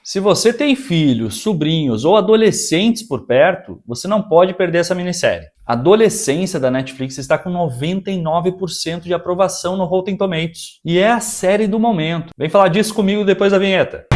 Se você tem filhos, sobrinhos ou adolescentes por perto, você não pode perder essa minissérie. Adolescência da Netflix está com 99% de aprovação no Rotten Tomatoes. E é a série do momento. Vem falar disso comigo depois da vinheta.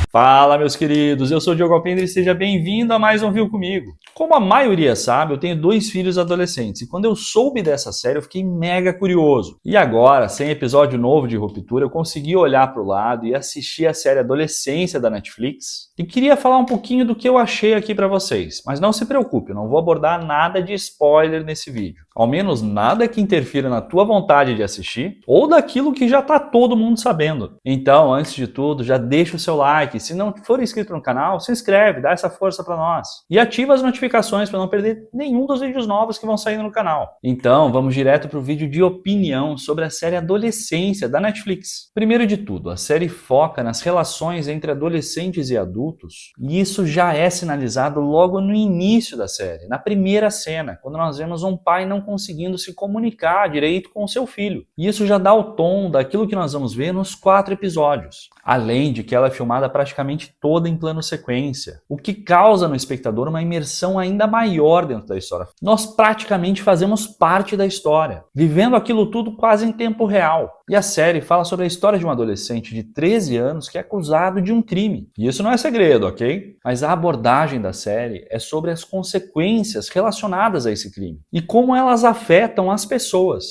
Fala, meus queridos, eu sou o Diogo Alpendre e seja bem-vindo a mais um Viu Comigo. Como a maioria sabe, eu tenho 2 filhos adolescentes e quando eu soube dessa série eu fiquei mega curioso. E agora, sem episódio novo de Ruptura, eu consegui olhar para o lado e assistir a série Adolescência da Netflix e queria falar um pouquinho do que eu achei aqui para vocês. Mas não se preocupe, eu não vou abordar nada de spoiler nesse vídeo. Ao menos nada que interfira na tua vontade de assistir ou daquilo que já tá todo mundo sabendo. Então, antes de tudo, já deixa o seu like. Se não for inscrito no canal, se inscreve, dá essa força para nós. E ativa as notificações para não perder nenhum dos vídeos novos que vão saindo no canal. Então, vamos direto para o vídeo de opinião sobre a série Adolescência da Netflix. Primeiro de tudo, a série foca nas relações entre adolescentes e adultos. E isso já é sinalizado logo no início da série, na primeira cena, quando nós vemos um pai não conseguindo se comunicar direito com o seu filho. E isso já dá o tom daquilo que nós vamos ver nos 4 episódios. Além de que ela é filmada praticamente toda em plano sequência, o que causa no espectador uma imersão ainda maior dentro da história. Nós praticamente fazemos parte da história, vivendo aquilo tudo quase em tempo real. E a série fala sobre a história de um adolescente de 13 anos que é acusado de um crime. E isso não é segredo, ok? Mas a abordagem da série é sobre as consequências relacionadas a esse crime e como elas afetam as pessoas,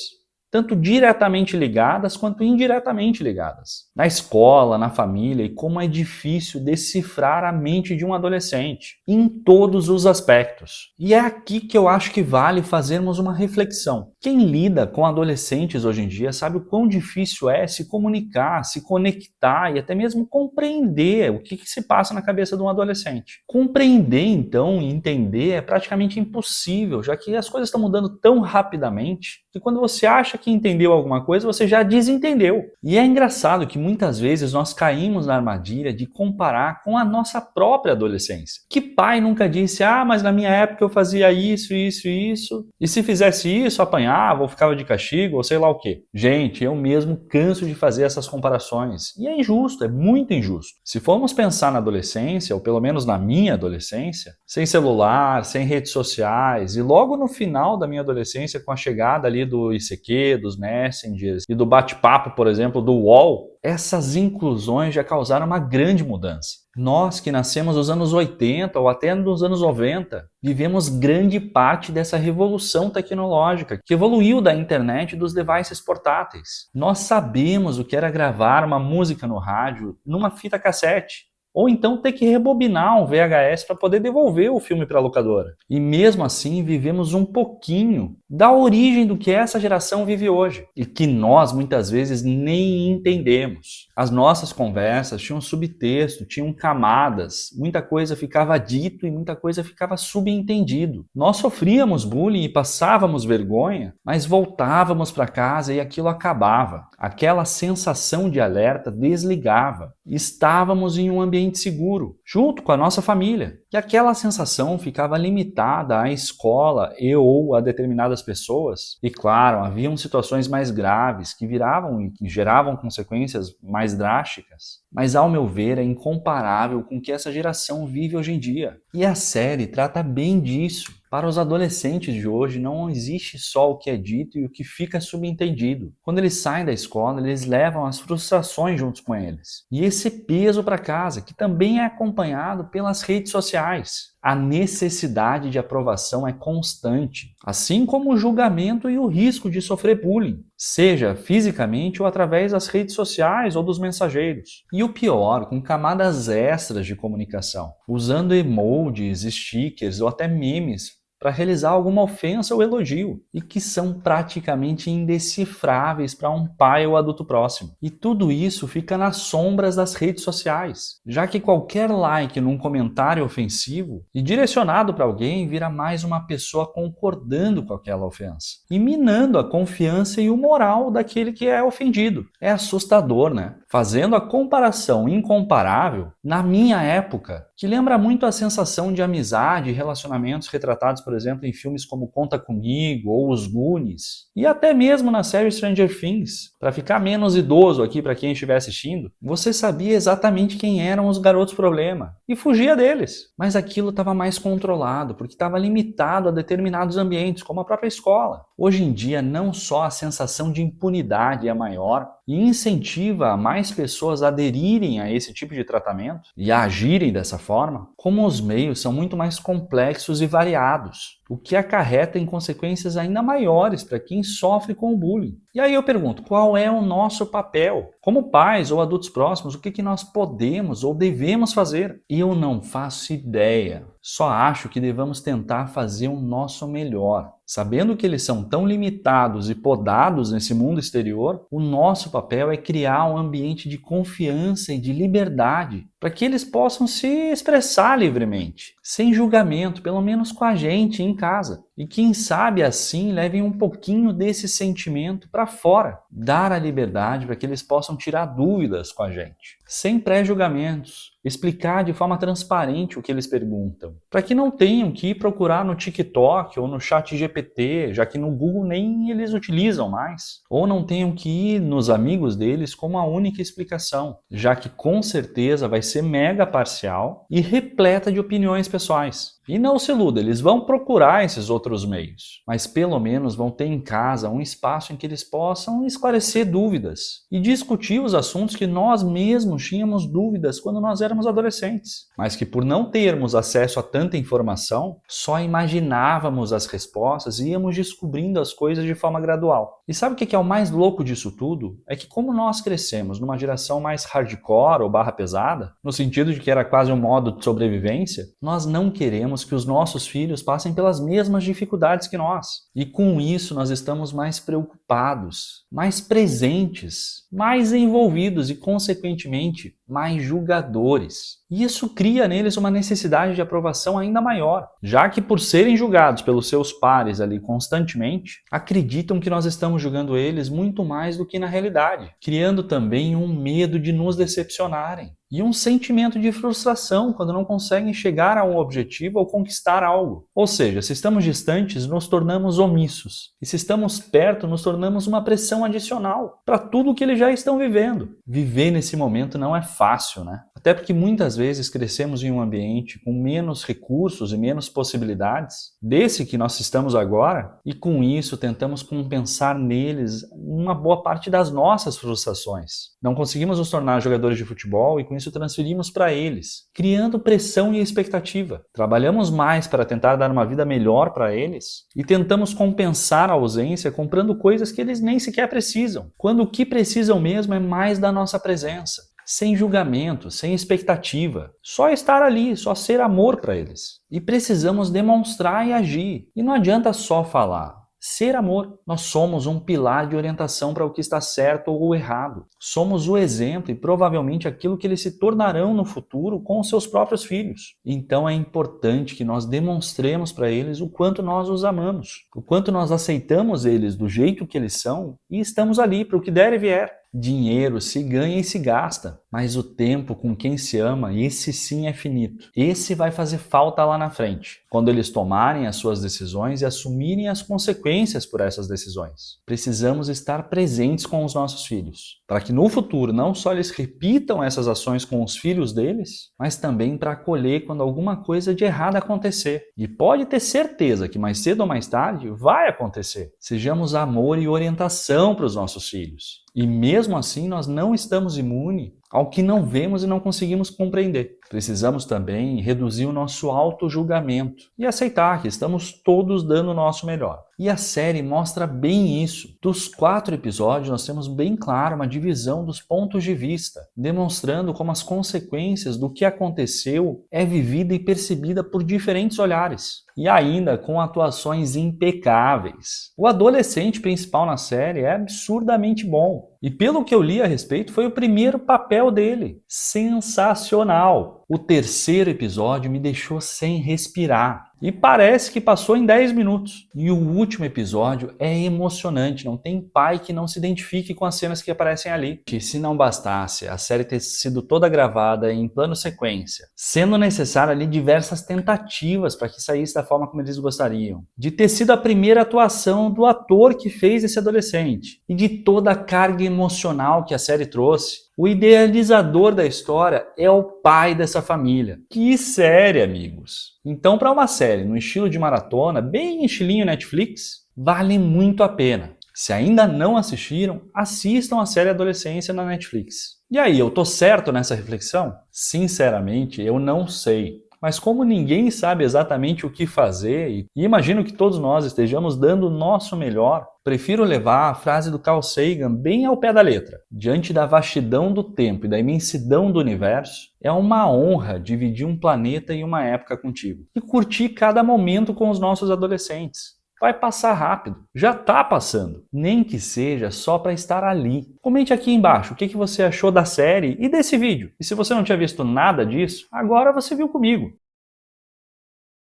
tanto diretamente ligadas quanto indiretamente ligadas. Na escola, na família, e como é difícil decifrar a mente de um adolescente, em todos os aspectos. E é aqui que eu acho que vale fazermos uma reflexão. Quem lida com adolescentes hoje em dia sabe o quão difícil é se comunicar, se conectar e até mesmo compreender o que se passa na cabeça de um adolescente. Compreender, então, e entender é praticamente impossível, já que as coisas estão mudando tão rapidamente que quando você acha que entendeu alguma coisa, você já desentendeu. E é engraçado que muitas vezes nós caímos na armadilha de comparar com a nossa própria adolescência. Que pai nunca disse, mas na minha época eu fazia isso, isso e isso, e se fizesse isso, apanhava ou ficava de castigo, ou sei lá o quê. Gente, eu mesmo canso de fazer essas comparações. E é injusto, é muito injusto. Se formos pensar na adolescência, ou pelo menos na minha adolescência, sem celular, sem redes sociais, e logo no final da minha adolescência, com a chegada ali do ICQ, dos Messengers e do bate-papo, por exemplo, do UOL, essas inclusões já causaram uma grande mudança. Nós que nascemos nos anos 80 ou até nos anos 90, vivemos grande parte dessa revolução tecnológica que evoluiu da internet e dos devices portáteis. Nós sabemos o que era gravar uma música no rádio numa fita cassete, ou então ter que rebobinar um VHS para poder devolver o filme para a locadora. E mesmo assim vivemos um pouquinho da origem do que essa geração vive hoje e que nós muitas vezes nem entendemos. As nossas conversas tinham subtexto, tinham camadas, muita coisa ficava dito e muita coisa ficava subentendido. Nós sofríamos bullying e passávamos vergonha, mas voltávamos para casa e aquilo acabava. Aquela sensação de alerta desligava. Estávamos em um ambiente seguro, junto com a nossa família. E aquela sensação ficava limitada à escola e ou a determinadas pessoas. E claro, haviam situações mais graves que viravam e que geravam consequências mais drásticas. Mas ao meu ver é incomparável com o que essa geração vive hoje em dia. E a série trata bem disso. Para os adolescentes de hoje não existe só o que é dito e o que fica subentendido. Quando eles saem da escola, eles levam as frustrações juntos com eles. E esse peso para casa, que também é acompanhado pelas redes sociais. A necessidade de aprovação é constante, assim como o julgamento e o risco de sofrer bullying, seja fisicamente ou através das redes sociais ou dos mensageiros. E o pior, com camadas extras de comunicação, usando emojis, stickers ou até memes para realizar alguma ofensa ou elogio, e que são praticamente indecifráveis para um pai ou adulto próximo. E tudo isso fica nas sombras das redes sociais, já que qualquer like num comentário ofensivo e direcionado para alguém vira mais uma pessoa concordando com aquela ofensa, e minando a confiança e o moral daquele que é ofendido. É assustador, né? Fazendo a comparação incomparável, na minha época, que lembra muito a sensação de amizade e relacionamentos retratados, por exemplo, em filmes como Conta Comigo ou Os Goonies, e até mesmo na série Stranger Things. Para ficar menos idoso aqui para quem estiver assistindo, você sabia exatamente quem eram os garotos problema e fugia deles, mas aquilo estava mais controlado, porque estava limitado a determinados ambientes, como a própria escola. Hoje em dia, não só a sensação de impunidade é maior e incentiva a mais pessoas a aderirem a esse tipo de tratamento e a agirem dessa forma, como os meios são muito mais complexos e variados, o que acarreta em consequências ainda maiores para quem sofre com o bullying. E aí eu pergunto, qual é o nosso papel? Como pais ou adultos próximos, o que nós podemos ou devemos fazer? Eu não faço ideia. Só acho que devemos tentar fazer o nosso melhor. Sabendo que eles são tão limitados e podados nesse mundo exterior, o nosso papel é criar um ambiente de confiança e de liberdade para que eles possam se expressar livremente, sem julgamento, pelo menos com a gente em casa. E quem sabe assim levem um pouquinho desse sentimento para fora, dar a liberdade para que eles possam tirar dúvidas com a gente, sem pré-julgamentos, explicar de forma transparente o que eles perguntam, para que não tenham que ir procurar no TikTok ou no ChatGPT, já que no Google nem eles utilizam mais, ou não tenham que ir nos amigos deles como a única explicação, já que com certeza vai ser mega parcial e repleta de opiniões pessoais. E não se iluda, eles vão procurar esses outros meios, mas pelo menos vão ter em casa um espaço em que eles possam esclarecer dúvidas e discutir os assuntos que nós mesmos tínhamos dúvidas quando nós éramos adolescentes, mas que por não termos acesso a tanta informação, só imaginávamos as respostas e íamos descobrindo as coisas de forma gradual. E sabe o que é o mais louco disso tudo? É que como nós crescemos numa geração mais hardcore ou barra pesada, no sentido de que era quase um modo de sobrevivência, nós não queremos que os nossos filhos passem pelas mesmas dificuldades que nós. E com isso nós estamos mais preocupados, mais presentes, mais envolvidos e, consequentemente, mais julgadores. E isso cria neles uma necessidade de aprovação ainda maior, já que por serem julgados pelos seus pares ali constantemente, acreditam que nós estamos julgando eles muito mais do que na realidade, criando também um medo de nos decepcionarem. E um sentimento de frustração quando não conseguem chegar a um objetivo ou conquistar algo. Ou seja, se estamos distantes, nos tornamos omissos. E se estamos perto, nos tornamos uma pressão adicional para tudo o que eles já estão vivendo. Viver nesse momento não é fácil, né? Até porque muitas vezes crescemos em um ambiente com menos recursos e menos possibilidades desse que nós estamos agora, e com isso tentamos compensar neles uma boa parte das nossas frustrações. Não conseguimos nos tornar jogadores de futebol e com isso transferimos para eles, criando pressão e expectativa. Trabalhamos mais para tentar dar uma vida melhor para eles e tentamos compensar a ausência comprando coisas que eles nem sequer precisam, quando o que precisam mesmo é mais da nossa presença. Sem julgamento, sem expectativa. Só estar ali, só ser amor para eles. E precisamos demonstrar e agir. E não adianta só falar. Ser amor. Nós somos um pilar de orientação para o que está certo ou errado. Somos o exemplo e provavelmente aquilo que eles se tornarão no futuro com os seus próprios filhos. Então é importante que nós demonstremos para eles o quanto nós os amamos, o quanto nós aceitamos eles do jeito que eles são e estamos ali para o que der e vier. Dinheiro se ganha e se gasta, mas o tempo com quem se ama, esse sim é finito. Esse vai fazer falta lá na frente, quando eles tomarem as suas decisões e assumirem as consequências por essas decisões. Precisamos estar presentes com os nossos filhos, para que no futuro não só eles repitam essas ações com os filhos deles, mas também para acolher quando alguma coisa de errado acontecer. E pode ter certeza que mais cedo ou mais tarde vai acontecer. Sejamos amor e orientação para os nossos filhos. E mesmo assim nós não estamos imunes ao que não vemos e não conseguimos compreender. Precisamos também reduzir o nosso auto-julgamento e aceitar que estamos todos dando o nosso melhor. E a série mostra bem isso. Dos 4 episódios, nós temos bem claro uma divisão dos pontos de vista, demonstrando como as consequências do que aconteceu é vivida e percebida por diferentes olhares. E ainda com atuações impecáveis. O adolescente principal na série é absurdamente bom. E pelo que eu li a respeito, foi o primeiro papel dele. Sensacional! O terceiro episódio me deixou sem respirar. E parece que passou em 10 minutos. E o último episódio é emocionante. Não tem pai que não se identifique com as cenas que aparecem ali. E se não bastasse a série ter sido toda gravada em plano sequência, sendo necessário ali diversas tentativas para que saísse da forma como eles gostariam, de ter sido a primeira atuação do ator que fez esse adolescente, e de toda a carga emocional que a série trouxe, o idealizador da história é o pai dessa família. Que série, amigos! Então, para uma série no estilo de maratona, bem estilinho Netflix, vale muito a pena. Se ainda não assistiram, assistam a série Adolescência na Netflix. E aí, eu tô certo nessa reflexão? Sinceramente, eu não sei. Mas como ninguém sabe exatamente o que fazer, e imagino que todos nós estejamos dando o nosso melhor, prefiro levar a frase do Carl Sagan bem ao pé da letra. Diante da vastidão do tempo e da imensidão do universo, é uma honra dividir um planeta e uma época contigo. E curtir cada momento com os nossos adolescentes. Vai passar rápido, já tá passando, nem que seja só para estar ali. Comente aqui embaixo o que você achou da série e desse vídeo. E se você não tinha visto nada disso, agora você viu comigo.